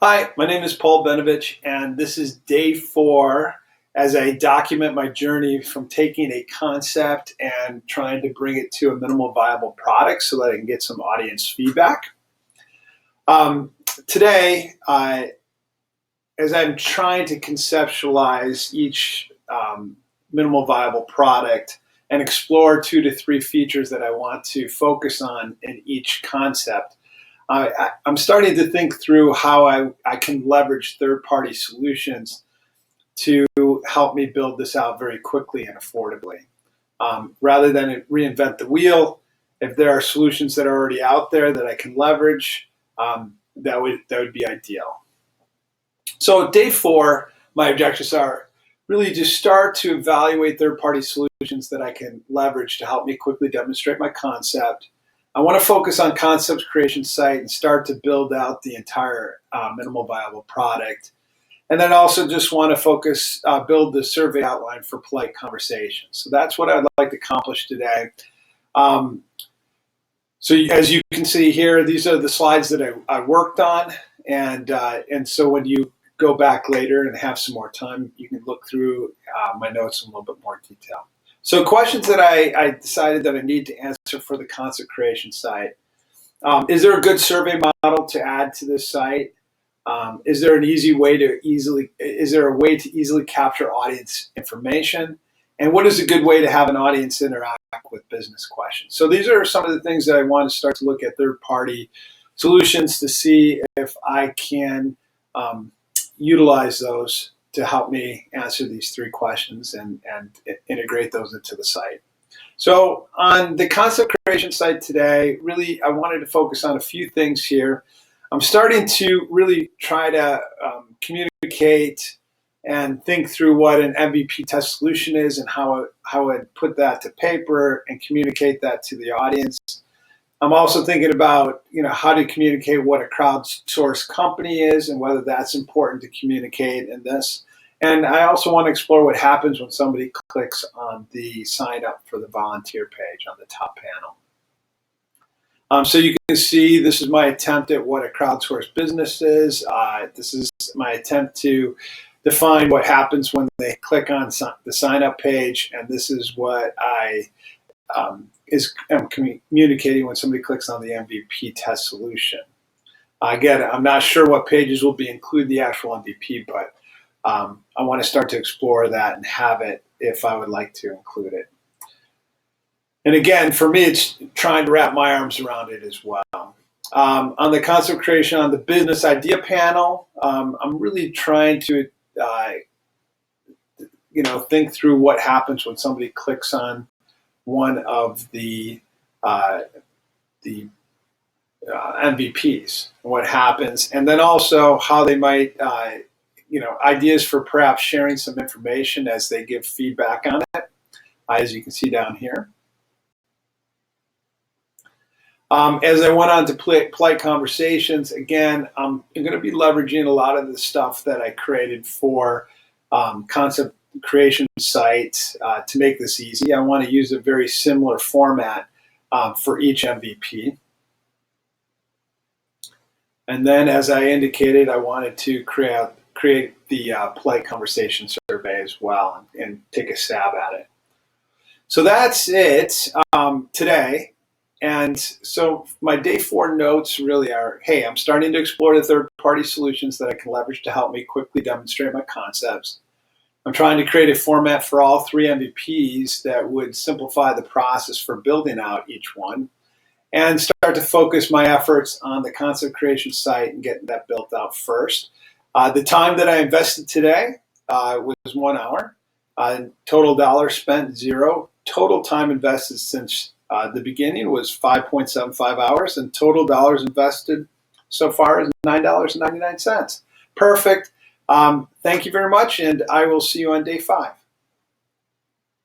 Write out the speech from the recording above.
Hi, my name is Paul Benovich, and this is day 4 as I document my journey from taking a concept and trying to bring it to a minimal viable product so that I can get some audience feedback. Today, as I'm trying to conceptualize each minimal viable product and explore 2 to 3 features that I want to focus on in each concept, I'm starting to think through how I can leverage third-party solutions to help me build this out very quickly and affordably. Rather than reinvent the wheel, if there are solutions that are already out there that I can leverage, that would be ideal. So day 4, my objectives are really to start to evaluate third-party solutions that I can leverage to help me quickly demonstrate my concept. I want to focus on concept creation site and start to build out the entire minimal viable product. And then also just want to focus, build the survey outline for polite conversations. So that's what I'd like to accomplish today. So as you can see here, these are the slides that I worked on. And so when you go back later and have some more time, you can look through my notes in a little bit more detail. So questions that I decided that I need to answer for the concept creation site. Is there a good survey model to add to this site? Is there a way to easily capture audience information? And what is a good way to have an audience interact with business questions? So these are some of the things that I want to start to look at third-party solutions to see if I can utilize those to help me answer these 3 questions and integrate those into the site. So on the concept creation site today, really I wanted to focus on a few things here. I'm starting to really try to communicate and think through what an MVP test solution is and how I'd put that to paper and communicate that to the audience. I'm also thinking about, how to communicate what a crowdsourced company is and whether that's important to communicate in this. And I also want to explore what happens when somebody clicks on the sign up for the volunteer page on the top panel. So you can see this is my attempt at what a crowdsourced business is. This is my attempt to define what happens when they click on the sign up page. And this is what I'm communicating when somebody clicks on the MVP test solution. Again, I'm not sure what pages will include the actual MVP, but I want to start to explore that and have it if I would like to include it. And again, for me, it's trying to wrap my arms around it as well. On the concept creation, on the business idea panel, I'm really trying to think through what happens when somebody clicks on one of the MVPs, what happens, and then also how they might, ideas for perhaps sharing some information as they give feedback on it, as you can see down here. As I went on to polite conversations, again, I'm going to be leveraging a lot of the stuff that I created for concept creation sites to make this easy. I want to use a very similar format for each MVP. And then, as I indicated, I wanted to create the polite conversation survey as well and take a stab at it. So that's it today. And so my day 4 notes really are, hey, I'm starting to explore the third-party solutions that I can leverage to help me quickly demonstrate my concepts. I'm trying to create a format for all 3 MVPs that would simplify the process for building out each one and start to focus my efforts on the concept creation site and getting that built out first. The time that I invested today was 1 hour. Total dollars spent, 0. Total time invested since the beginning was 5.75 hours, and total dollars invested so far is $9.99. Perfect. Thank you very much, and I will see you on day 5.